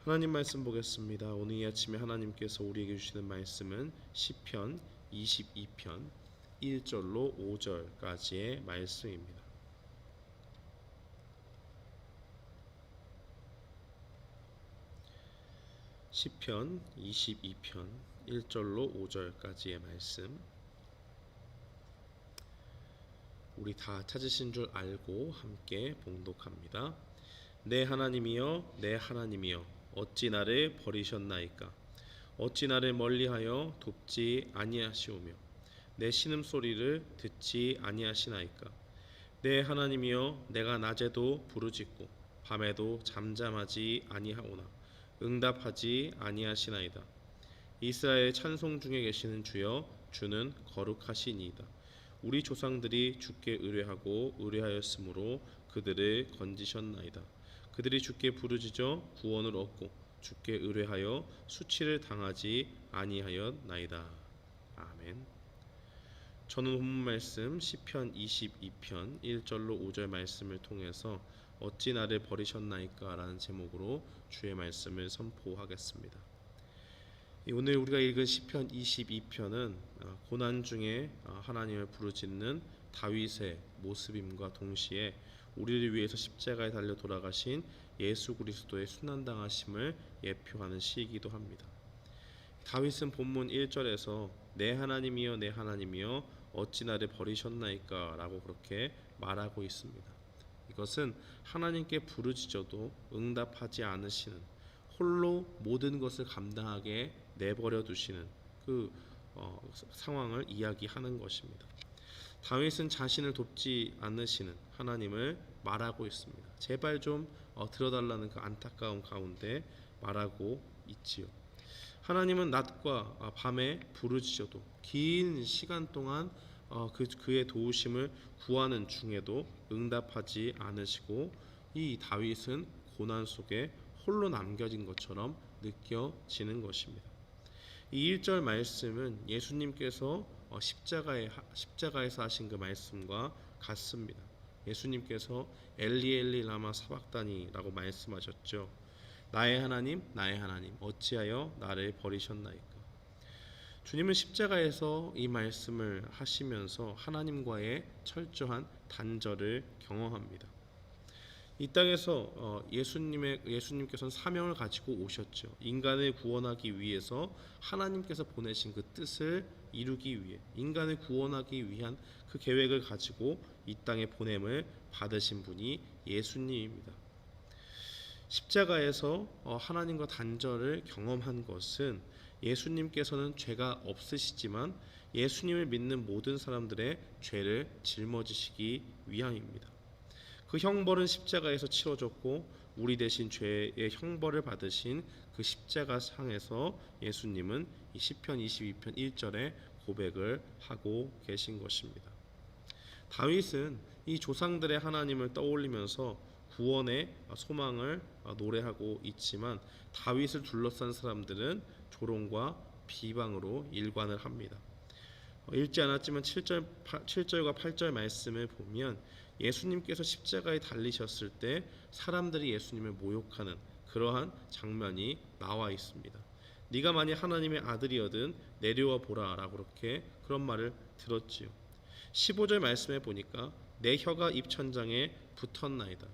하나님 말씀 보겠습니다. 오늘 이 아침에 하나님께서 우리에게 주시는 말씀은 시편 22편 1절로 5절까지의 말씀입니다. 시편 22편 1절로 5절까지의 말씀, 우리 다 찾으신 줄 알고 함께 봉독합니다. 내 하나님이여, 내 하나님이여, 어찌 나를 버리셨나이까? 어찌 나를 멀리하여 돕지 아니하시오며 내 신음소리를 듣지 아니하시나이까? 내 하나님이여, 내가 낮에도 부르짖고 밤에도 잠잠하지 아니하오나 응답하지 아니하시나이다. 이스라엘 찬송 중에 계시는 주여, 주는 거룩하시니이다. 우리 조상들이 주께 의뢰하고 의뢰하였으므로 그들을 건지셨나이다. 그들이 주께 부르짖어 구원을 얻고 주께 의뢰하여 수치를 당하지 아니하였나이다. 아멘. 저는 본문 말씀 시편 22편 1절로 5절 말씀을 통해서 어찌 나를 버리셨나이까 라는 제목으로 주의 말씀을 선포하겠습니다. 오늘 우리가 읽은 시편 22편은 고난 중에 하나님을 부르짖는 다윗의 모습임과 동시에 우리를 위해서 십자가에 달려 돌아가신 예수 그리스도의 순환당하심을 예표하는 시이기도 합니다. 다윗은 본문 1절에서 내 하나님이여, 내 하나님이여, 어찌 나를 버리셨나이까 라고 그렇게 말하고 있습니다. 이것은 하나님께 부르짖어도 응답하지 않으시는, 홀로 모든 것을 감당하게 내버려 두시는 그 상황을 이야기하는 것입니다. 다윗은 자신을 돕지 않으시는 하나님을 말하고 있습니다. 제발 좀 들어달라는 그 안타까움 가운데 말하고 있지요. 하나님은 낮과 밤에 부르짖어도 긴 시간 동안 그의 도우심을 구하는 중에도 응답하지 않으시고, 이 다윗은 고난 속에 홀로 남겨진 것처럼 느껴지는 것입니다. 이 1절 말씀은 예수님께서 십자가에서 하신 그 말씀과 같습니다. 예수님께서 엘리 엘리 라마 사박다니라고 말씀하셨죠. 나의 하나님, 나의 하나님, 어찌하여 나를 버리셨나이까? 주님은 십자가에서 이 말씀을 하시면서 하나님과의 철저한 단절을 경험합니다. 이 땅에서 예수님께서는 사명을 가지고 오셨죠. 인간을 구원하기 위해서 하나님께서 보내신 그 뜻을 이루기 위해, 인간을 구원하기 위한 그 계획을 가지고 이 땅에 보냄을 받으신 분이 예수님입니다. 십자가에서 하나님과 단절을 경험한 것은 예수님께서는 죄가 없으시지만 예수님을 믿는 모든 사람들의 죄를 짊어지시기 위함입니다. 그 형벌은 십자가에서 치러졌고 우리 대신 죄의 형벌을 받으신 그 십자가 상에서 예수님은 이 시편 22편 1절에 고백을 하고 계신 것입니다. 다윗은 이 조상들의 하나님을 떠올리면서 구원의 소망을 노래하고 있지만 다윗을 둘러싼 사람들은 조롱과 비방으로 일관을 합니다. 읽지 않았지만 7절과 8절 말씀을 보면 예수님께서 십자가에 달리셨을 때 사람들이 예수님을 모욕하는 그러한 장면이 나와 있습니다. 네가 만약 하나님의 아들이거든 내려와 보라 라고 그런 말을 들었지요. 15절 말씀에 보니까 내 혀가 입천장에 붙었나이다.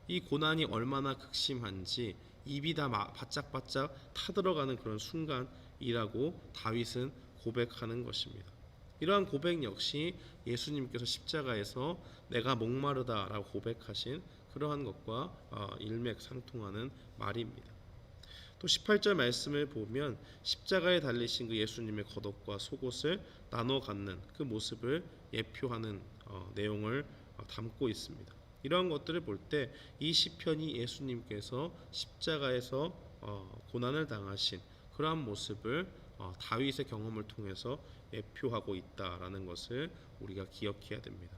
이 고난이 얼마나 극심한지 입이 다 바짝바짝 타들어가는 그런 순간이라고 다윗은 고백하는 것입니다. 이러한 고백 역시 예수님께서 십자가에서 내가 목마르다라고 고백하신 그러한 것과 일맥상통하는 말입니다. 또 18절 말씀을 보면 십자가에 달리신 그 예수님의 겉옷과 속옷을 나눠 갖는 그 모습을 예표하는 내용을 담고 있습니다. 이러한 것들을 볼 때 이 시편이 예수님께서 십자가에서 고난을 당하신 그러한 모습을 다윗의 경험을 통해서 예표하고 있다라는 것을 우리가 기억해야 됩니다.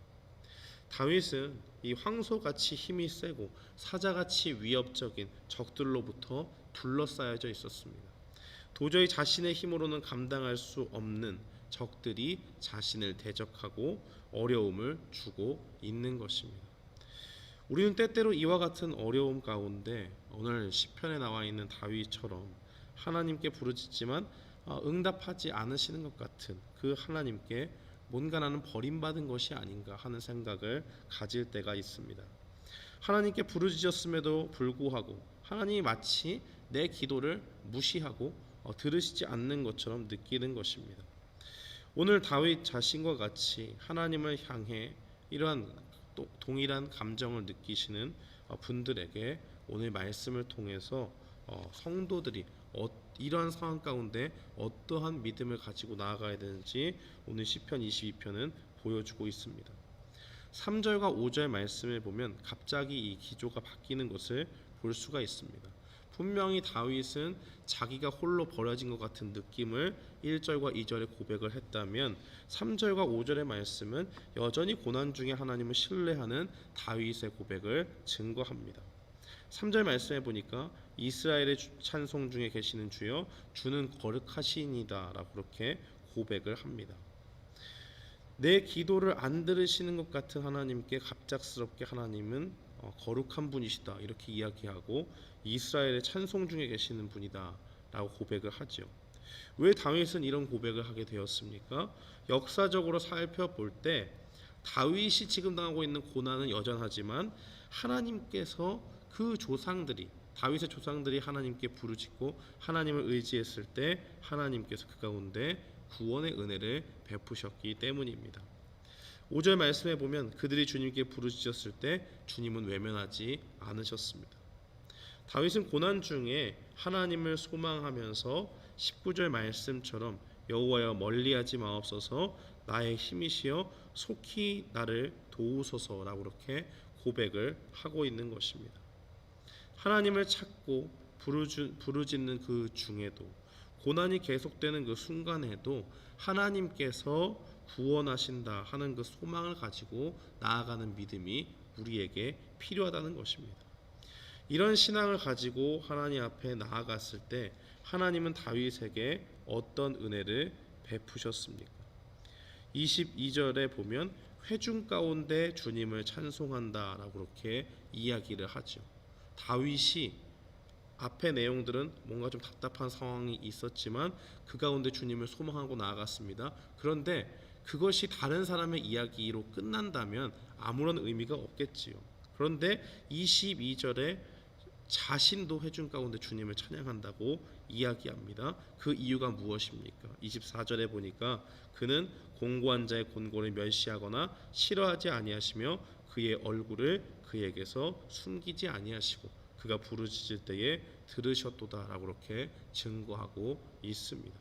다윗은 이 황소같이 힘이 세고 사자같이 위협적인 적들로부터 둘러싸여져 있었습니다. 도저히 자신의 힘으로는 감당할 수 없는 적들이 자신을 대적하고 어려움을 주고 있는 것입니다. 우리는 때때로 이와 같은 어려움 가운데 오늘 시편에 나와 있는 다윗처럼 하나님께 부르짖지만 응답하지 않으시는 것 같은 그 하나님께 뭔가 나는 버림받은 것이 아닌가 하는 생각을 가질 때가 있습니다. 하나님께 부르짖었음에도 불구하고 하나님이 마치 내 기도를 무시하고 들으시지 않는 것처럼 느끼는 것입니다. 오늘 다윗 자신과 같이 하나님을 향해 이러한 동일한 감정을 느끼시는 분들에게 오늘 말씀을 통해서 성도들이 이러한 상황 가운데 어떠한 믿음을 가지고 나아가야 되는지 오늘 시편 22편은 보여주고 있습니다. 3절과 5절 말씀을 보면 갑자기 이 기조가 바뀌는 것을 볼 수가 있습니다. 분명히 다윗은 자기가 홀로 버려진 것 같은 느낌을 1절과 2절에 고백을 했다면 3절과 5절의 말씀은 여전히 고난 중에 하나님을 신뢰하는 다윗의 고백을 증거합니다. 3절 말씀에 보니까 이스라엘의 찬송 중에 계시는 주여 주는 거룩하시니이다 라고 그렇게 고백을 합니다. 내 기도를 안 들으시는 것 같은 하나님께 갑작스럽게 하나님은 거룩한 분이시다 이렇게 이야기하고 이스라엘의 찬송 중에 계시는 분이다 라고 고백을 하죠. 왜 다윗은 이런 고백을 하게 되었습니까? 역사적으로 살펴볼 때 다윗이 지금 당하고 있는 고난은 여전하지만 하나님께서 그 조상들이 다윗의 조상들이 하나님께 부르짖고 하나님을 의지했을 때 하나님께서 그 가운데 구원의 은혜를 베푸셨기 때문입니다. 5절 말씀에 보면 그들이 주님께 부르짖었을 때 주님은 외면하지 않으셨습니다. 다윗은 고난 중에 하나님을 소망하면서 19절 말씀처럼 여호와여 멀리하지 마옵소서 나의 힘이시여 속히 나를 도우소서라고 그렇게 고백을 하고 있는 것입니다. 하나님을 찾고 부르짖는 그 중에도 고난이 계속되는 그 순간에도 하나님께서 구원하신다 하는 그 소망을 가지고 나아가는 믿음이 우리에게 필요하다는 것입니다. 이런 신앙을 가지고 하나님 앞에 나아갔을 때 하나님은 다윗에게 어떤 은혜를 베푸셨습니까? 22절에 보면 회중 가운데 주님을 찬송한다라고 그렇게 이야기를 하죠. 다윗이 앞의 내용들은 뭔가 좀 답답한 상황이 있었지만 그 가운데 주님을 소망하고 나아갔습니다. 그런데 그것이 다른 사람의 이야기로 끝난다면 아무런 의미가 없겠지요. 그런데 22절에 자신도 회중 가운데 주님을 찬양한다고 이야기합니다. 그 이유가 무엇입니까? 24절에 보니까 그는 공고한 자의 곤고를 멸시하거나 싫어하지 아니하시며 그의 얼굴을 그에게서 숨기지 아니하시고 그가 부르짖을 때에 들으셨도다라고 그렇게 증거하고 있습니다.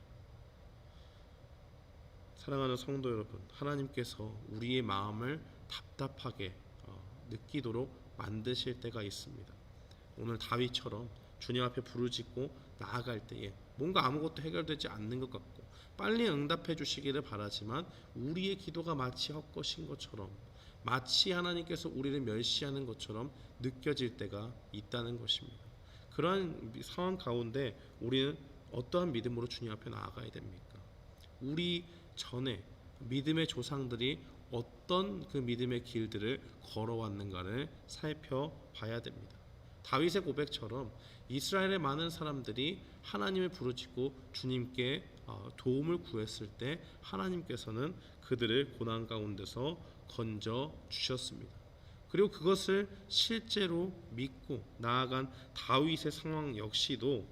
사랑하는 성도 여러분, 하나님께서 우리의 마음을 답답하게 느끼도록 만드실 때가 있습니다. 오늘 다윗처럼 주님 앞에 부르짖고 나아갈 때에 뭔가 아무것도 해결되지 않는 것 같고 빨리 응답해 주시기를 바라지만 우리의 기도가 마치 헛것인 것처럼 마치 하나님께서 우리를 멸시하는 것처럼 느껴질 때가 있다는 것입니다. 그러한 상황 가운데 우리는 어떠한 믿음으로 주님 앞에 나아가야 됩니까? 우리 전에 믿음의 조상들이 어떤 그 믿음의 길들을 걸어왔는가를 살펴봐야 됩니다. 다윗의 고백처럼 이스라엘의 많은 사람들이 하나님을 부르짖고 주님께 도움을 구했을 때 하나님께서는 그들을 고난 가운데서 건져 주셨습니다. 그리고 그것을 실제로 믿고 나아간 다윗의 상황 역시도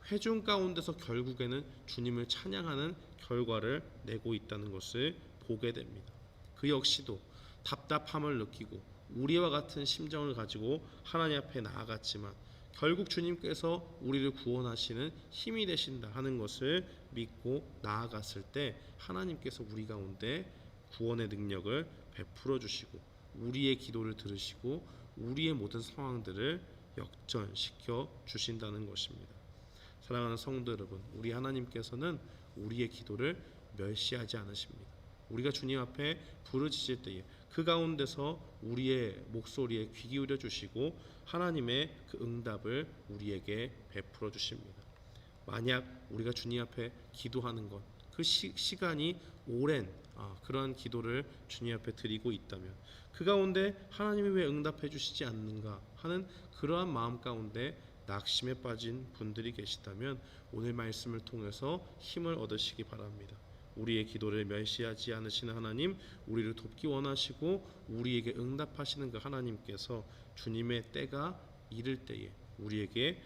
회중 가운데서 결국에는 주님을 찬양하는 결과를 내고 있다는 것을 보게 됩니다. 그 역시도 답답함을 느끼고 우리와 같은 심정을 가지고 하나님 앞에 나아갔지만 결국 주님께서 우리를 구원하시는 힘이 되신다 하는 것을 믿고 나아갔을 때 하나님께서 우리 가운데 구원의 능력을 베풀어 주시고 우리의 기도를 들으시고 우리의 모든 상황들을 역전시켜 주신다는 것입니다. 사랑하는 성도 여러분, 우리 하나님께서는 우리의 기도를 멸시하지 않으십니다. 우리가 주님 앞에 부르짖을 때에 그 가운데서 우리의 목소리에 귀 기울여 주시고 하나님의 그 응답을 우리에게 베풀어 주십니다. 만약 우리가 주님 앞에 기도하는 것 그 시간이 오랜 그런 기도를 주님 앞에 드리고 있다면 그 가운데 하나님이 왜 응답해 주시지 않는가 하는 그러한 마음 가운데 낙심에 빠진 분들이 계시다면 오늘 말씀을 통해서 힘을 얻으시기 바랍니다. 우리의 기도를 멸시하지 않으시는 하나님, 우리를 돕기 원하시고 우리에게 응답하시는 그 하나님께서 주님의 때가 이를 때에 우리에게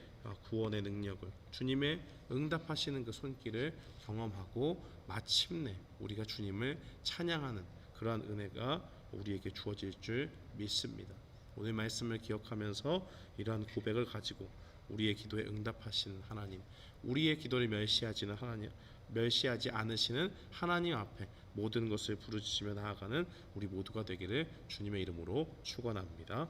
구원의 능력을, 주님의 응답하시는 그 손길을 경험하고 마침내 우리가 주님을 찬양하는 그러한 은혜가 우리에게 주어질 줄 믿습니다. 오늘 말씀을 기억하면서 이러한 고백을 가지고 우리의 기도에 응답하시는 하나님, 우리의 기도를 멸시하지 않으시는 하나님 앞에 모든 것을 부르짖으며 나아가는 우리 모두가 되기를 주님의 이름으로 축원합니다.